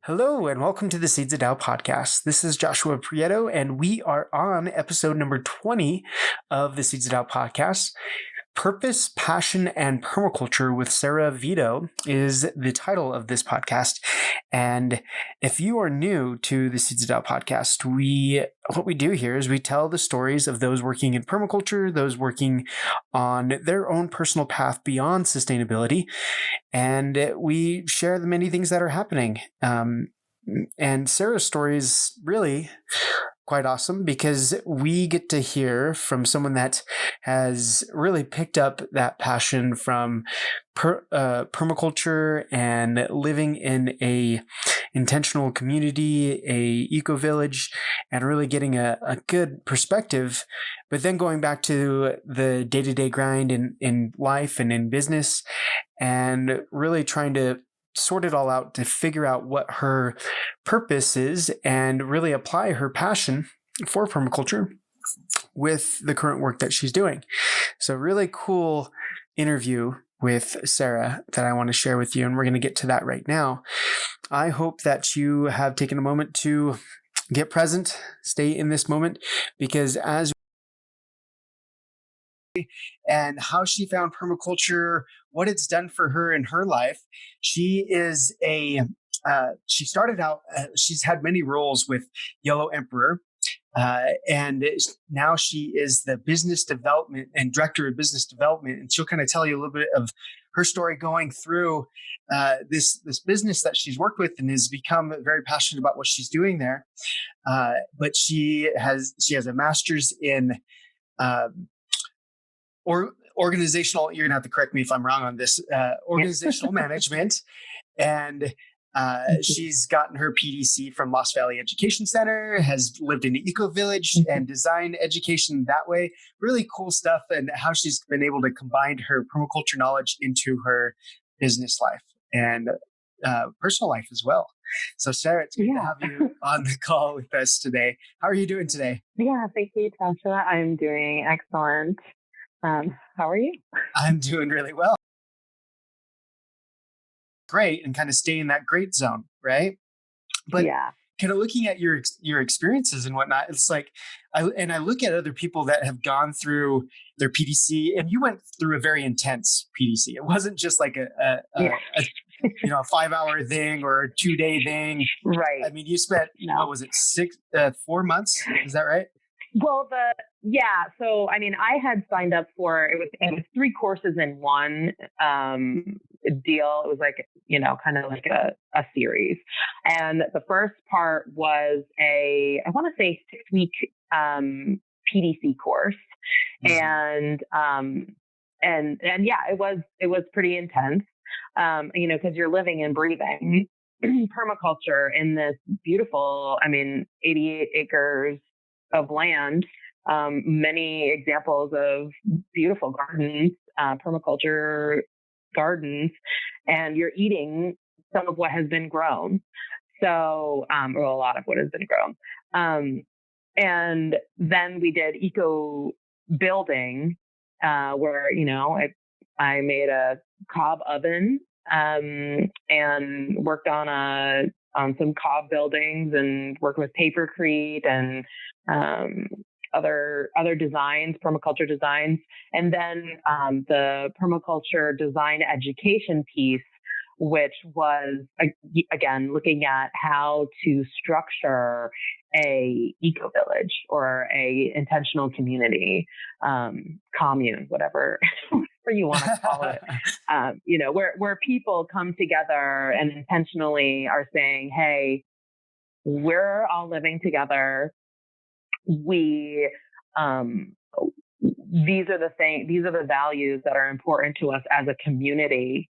Hello, and welcome to the Seeds of Tao podcast. This is Joshua Prieto, and we are on episode number 20 of the Seeds of Tao podcast. Purpose, Passion, and Permaculture with Sarah Vito is the title of this podcast. And if you are new to the Seeds of Tao podcast, what we do here is we tell the stories of those working in permaculture, those working on their own personal path beyond sustainability, and we share the many things that are happening. And Sarah's story is really quite awesome because we get to hear from someone that has really picked up that passion from permaculture and living in a intentional community, a eco village, and really getting a good perspective. But then going back to the day-to-day grind in life and in business, and really trying to sort it all out to figure out what her purpose is and really apply her passion for permaculture with the current work that she's doing. So really cool interview with Sarah that I want to share with you, and we're going to get to that right now. I hope that you have taken a moment to get present, stay in this moment, because and how she found permaculture, what it's done for her in her life. She started out, she's had many roles with Yellow Emperor, and now she is the business development and director of business development. And she'll kind of tell you a little bit of her story going through this business that she's worked with and has become very passionate about what she's doing there. But she has a master's in organizational, you're going to have to correct me if I'm wrong on this, organizational management. And she's gotten her PDC from Lost Valley Education Center, has lived in an eco village and design education that way. Really cool stuff, and how she's been able to combine her permaculture knowledge into her business life and personal life as well. So Sarah, it's good to have you on the call with us today. How are you doing today? Yeah, thank you, Tasha. I'm doing excellent. How are you? I'm doing really well. Great, and kind of stay in that great zone, right? But kind of looking at your experiences and whatnot, it's like, I look at other people that have gone through their PDC, and you went through a very intense PDC. It wasn't just like a 5-hour thing or a 2-day thing, right? I mean, you spent what was it, 4 months? Is that right? Well, so I mean, I had signed up for it was 3 courses in one deal. It was like, kind of like a series. And the first part was I want to say 6-week PDC course. Mm-hmm. And yeah, it was pretty intense. Because you're living and breathing permaculture in this beautiful, 88 acres of land, many examples of beautiful gardens, permaculture gardens, and you're eating some of what has been grown. So, or a lot of what has been grown. And then we did eco building, where, I made a cob oven, and worked on some cob buildings and worked with papercrete and other designs, permaculture designs. And then the permaculture design education piece, which was, again, looking at how to structure a eco village or a intentional community, commune, whatever you want to call it, where people come together and intentionally are saying, hey, we're all living together. These are the values that are important to us as a community.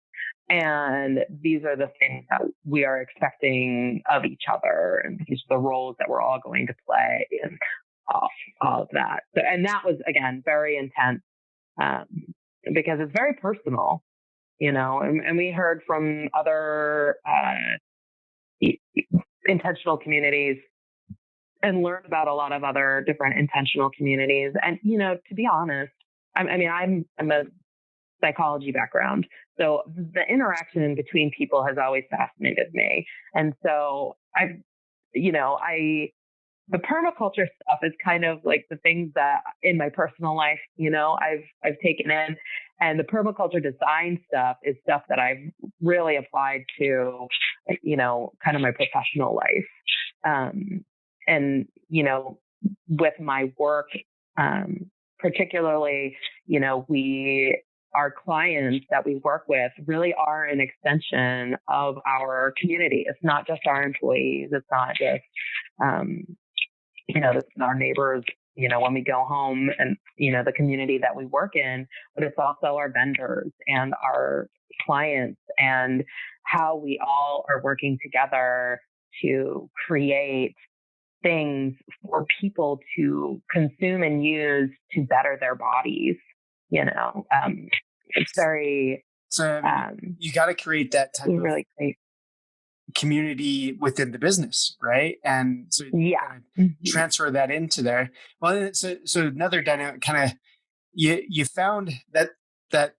And these are the things that we are expecting of each other. And these are the roles that we're all going to play and all of that. So, and that was, again, very intense, because it's very personal, and we heard from other intentional communities and learned about a lot of other different intentional communities. And, to be honest, I'm a psychology background. So the interaction between people has always fascinated me. And so the permaculture stuff is kind of like the things that in my personal life, I've taken in, and the permaculture design stuff is stuff that I've really applied to, kind of my professional life. And, with my work, particularly, our clients that we work with really are an extension of our community. It's not just our employees. It's not just, our neighbors, when we go home, and, the community that we work in, but it's also our vendors and our clients, and how we all are working together to create things for people to consume and use to better their bodies. It's very, So you got to create that type of really great community within the business, right? And so you kind of transfer that into there. Well, so another dynamic, kind of, you found that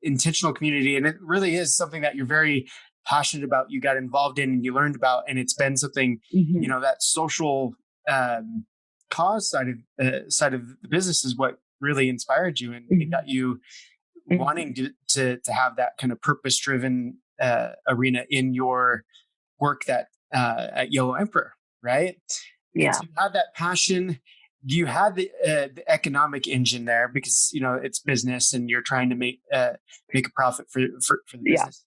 intentional community, and it really is something that you're very passionate about. You got involved in, and you learned about, and it's been something, that social cause side of the business is what really inspired you, and it got you wanting to have that kind of purpose driven arena in your work that at Yellow Emperor, right? Yeah. And so you have that passion. Do you have the economic engine there, because it's business and you're trying to make a profit for the business,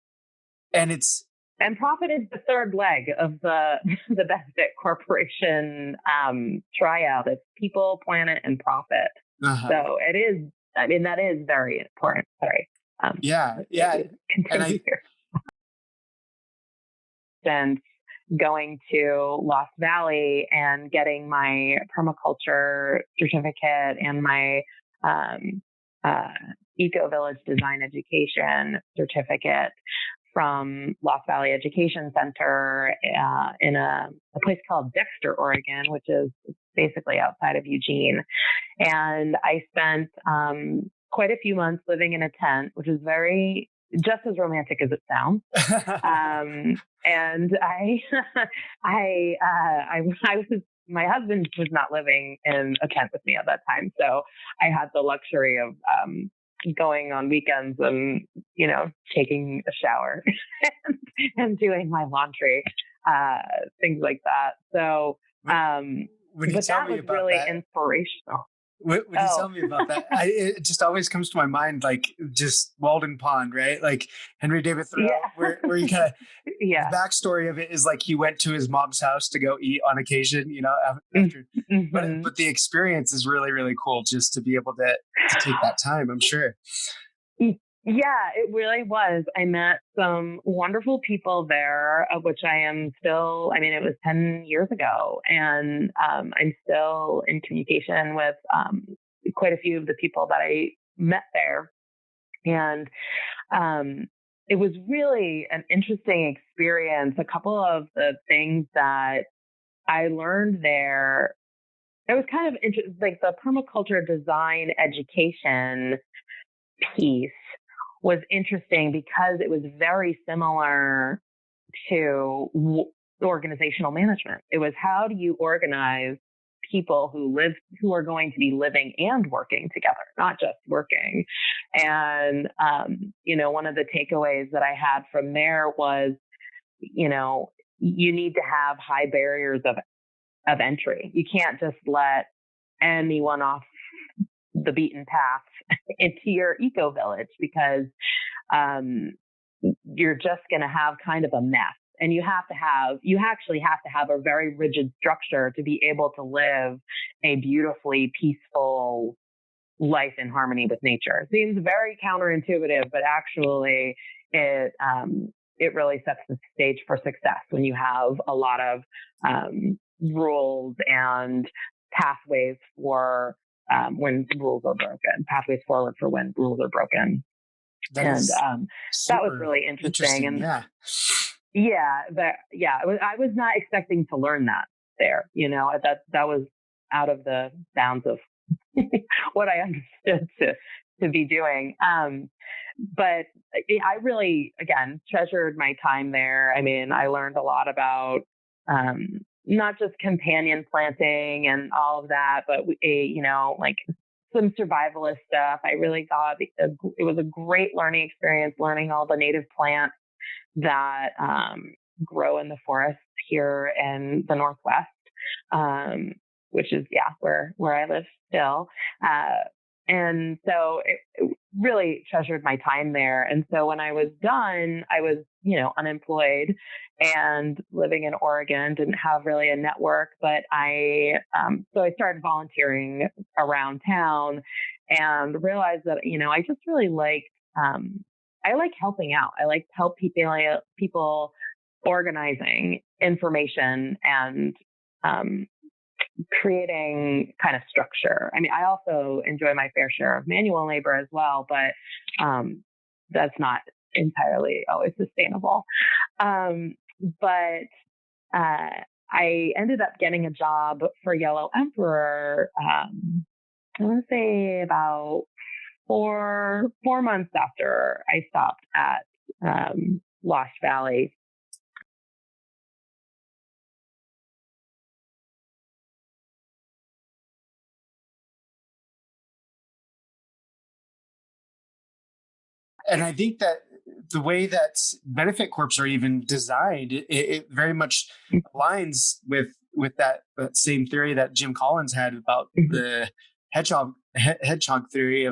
and profit is the third leg of the benefit corporation triad. It's people, planet, and profit. So it is. I mean, that is very important. Sorry. Yeah. Continue here. And going to Lost Valley and getting my permaculture certificate and my Eco Village Design Education certificate from Lost Valley Education Center in a place called Dexter, Oregon, which is basically outside of Eugene. And I spent quite a few months living in a tent, which is just as romantic as it sounds. And my husband was not living in a tent with me at that time. So I had the luxury of going on weekends and, taking a shower and doing my laundry, things like that. So, but that was really inspirational. Would you tell me about that? It just always comes to my mind, like just Walden Pond, right? Like Henry David Thoreau, where you kind of, the backstory of it is like he went to his mom's house to go eat on occasion, after, but the experience is really, really cool just to be able to take that time, I'm sure. Yeah, it really was. I met some wonderful people there, of which I am still, it was 10 years ago, and I'm still in communication with quite a few of the people that I met there. And it was really an interesting experience. A couple of the things that I learned there, it was kind of interesting, like the permaculture design education piece was interesting because it was very similar to organizational management. It was, how do you organize people who are going to be living and working together, not just working. And, one of the takeaways that I had from there was, you need to have high barriers of entry. You can't just let anyone off the beaten path into your eco village, because you're just going to have kind of a mess. And you actually have to have a very rigid structure to be able to live a beautifully peaceful life in harmony with nature. It seems very counterintuitive, but actually it really sets the stage for success when you have a lot of rules and pathways for when rules are broken, pathways forward for when rules are broken. That was really interesting. And I was not expecting to learn that there. That was out of the bounds of what I understood to be doing. But I really, again, treasured my time there. I mean, I learned a lot about not just companion planting and all of that, but like some survivalist stuff. I really thought it was a great learning experience, learning all the native plants that grow in the forest here in the Northwest, which is where I live still. And so it really treasured my time there. And so when I was done, I was, unemployed and living in Oregon, didn't have really a network, but so I started volunteering around town and realized that, I just really liked, I like helping out. I like to help people organizing information and, creating kind of structure. I mean, I also enjoy my fair share of manual labor as well, but that's not entirely always sustainable. But I ended up getting a job for Yellow Emperor. I want to say about four months after I stopped at Lost Valley. And I think that the way that benefit corps are even designed, it very much aligns with that same theory that Jim Collins had about the hedgehog theory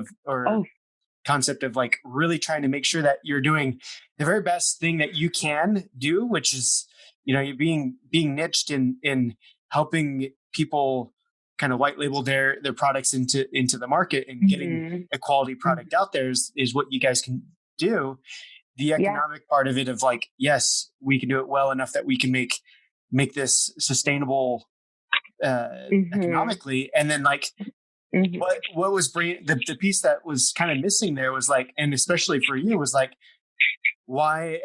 concept of like really trying to make sure that you're doing the very best thing that you can do, which is, you're being niched in helping people kind of white label their products into the market and getting a quality product out there is what you guys can do. The economic part of it of like, yes, we can do it well enough that we can make this sustainable economically. And then like what was the piece that was kind of missing there was like, and especially for you was like,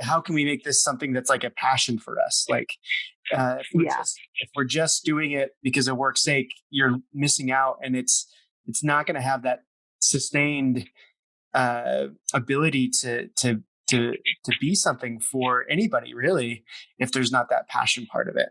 how can we make this something that's like a passion for us? Like, if we're just doing it because of work's sake, you're missing out, and it's not going to have that sustained ability to be something for anybody really if there's not that passion part of it.